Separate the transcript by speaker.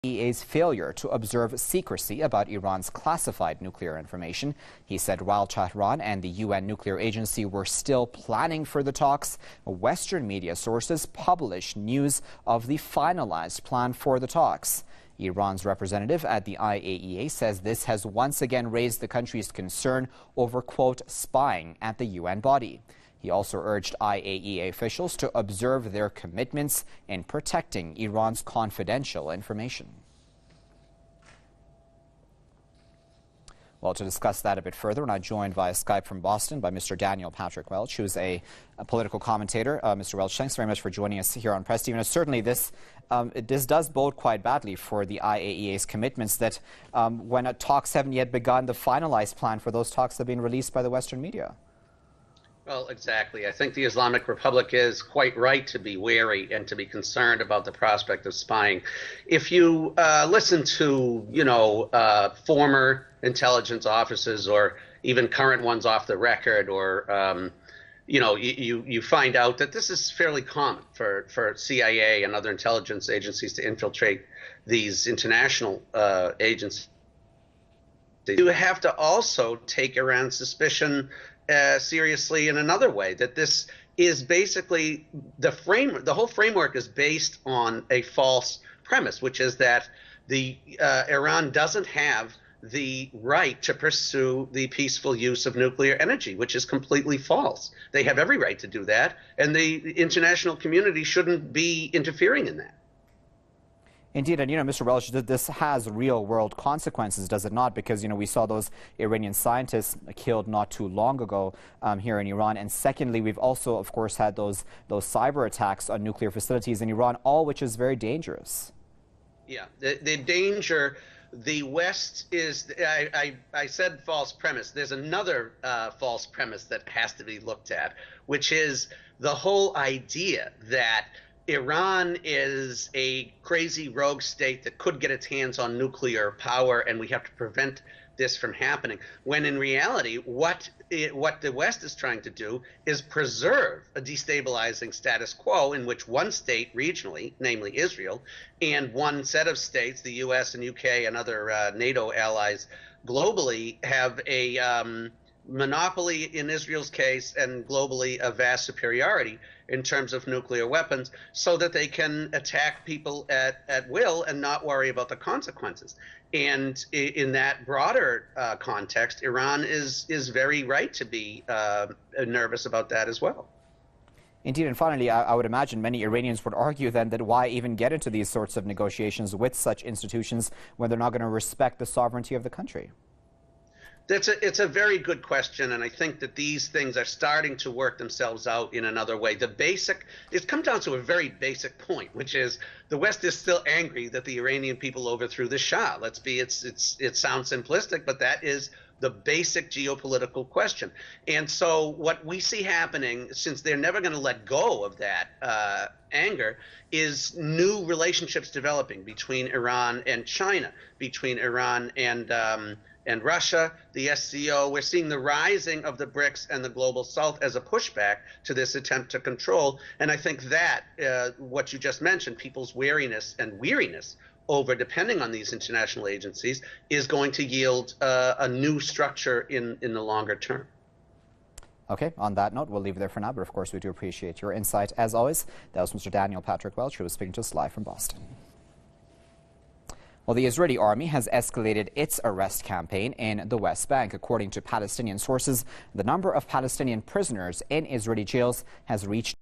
Speaker 1: IAEA's failure to observe secrecy about Iran's classified nuclear information. He said while Tehran and the UN nuclear agency were still planning for the talks, Western media sources published news of the finalized plan for the talks. Iran's representative at the IAEA says this has once again raised the country's concern over, quote, spying at the UN body. He also urged IAEA officials to observe their commitments in protecting Iran's confidential information. Well, to discuss that a bit further, we're now joined via Skype from Boston by Mr. Daniel Patrick Welch, who is a political commentator. Mr. Welch, thanks very much for joining us here on Press TV. And certainly this does bode quite badly for the IAEA's commitments that when talks haven't yet begun, the finalized plan for those talks have been released by the Western media.
Speaker 2: Well, exactly. I think the Islamic Republic is quite right to be wary and to be concerned about the prospect of spying. If you listen to, former intelligence officers or even current ones off the record, or, you find out that this is fairly common for CIA and other intelligence agencies to infiltrate these international agencies. You have to also take Iran's suspicion seriously in another way, that this is basically the whole framework is based on a false premise, which is that Iran doesn't have the right to pursue the peaceful use of nuclear energy, which is completely false. They have every right to do that, and the international community shouldn't be interfering in that.
Speaker 1: Indeed, and Mr. Welch, this has real-world consequences, does it not? Because we saw those Iranian scientists killed not too long ago here in Iran, and secondly, we've also, of course, had those cyber attacks on nuclear facilities in Iran, all which is very dangerous.
Speaker 2: Yeah, the danger. The West is. I said false premise. There's another false premise that has to be looked at, which is the whole idea that Iran is a crazy rogue state that could get its hands on nuclear power, and we have to prevent this from happening. When in reality, what the West is trying to do is preserve a destabilizing status quo in which one state regionally, namely Israel, and one set of states, the U.S. and UK and other NATO allies globally, have a monopoly in Israel's case, and globally a vast superiority in terms of nuclear weapons, so that they can attack people at will and not worry about the consequences. And in that broader context, Iran is very right to be nervous about that as well.
Speaker 1: Indeed, and finally, I would imagine many Iranians would argue then that why even get into these sorts of negotiations with such institutions when they're not going to respect the sovereignty of the country?
Speaker 2: It's a very good question, and I think that these things are starting to work themselves out in another way. It comes down to a very basic point, which is the West is still angry that the Iranian people overthrew the Shah. It sounds simplistic, but that is the basic geopolitical question. And so what we see happening, since they're never going to let go of that anger, is new relationships developing between Iran and China, between Iran and Russia, the SCO. We're seeing the rising of the BRICS and the Global South as a pushback to this attempt to control. And I think that what you just mentioned, people's wariness and weariness over depending on these international agencies, is going to yield a new structure in the longer term.
Speaker 1: Okay, on that note, we'll leave it there for now, but of course we do appreciate your insight. As always, that was Mr. Daniel Patrick Welch, who was speaking to us live from Boston. Well, the Israeli army has escalated its arrest campaign in the West Bank. According to Palestinian sources, the number of Palestinian prisoners in Israeli jails has reached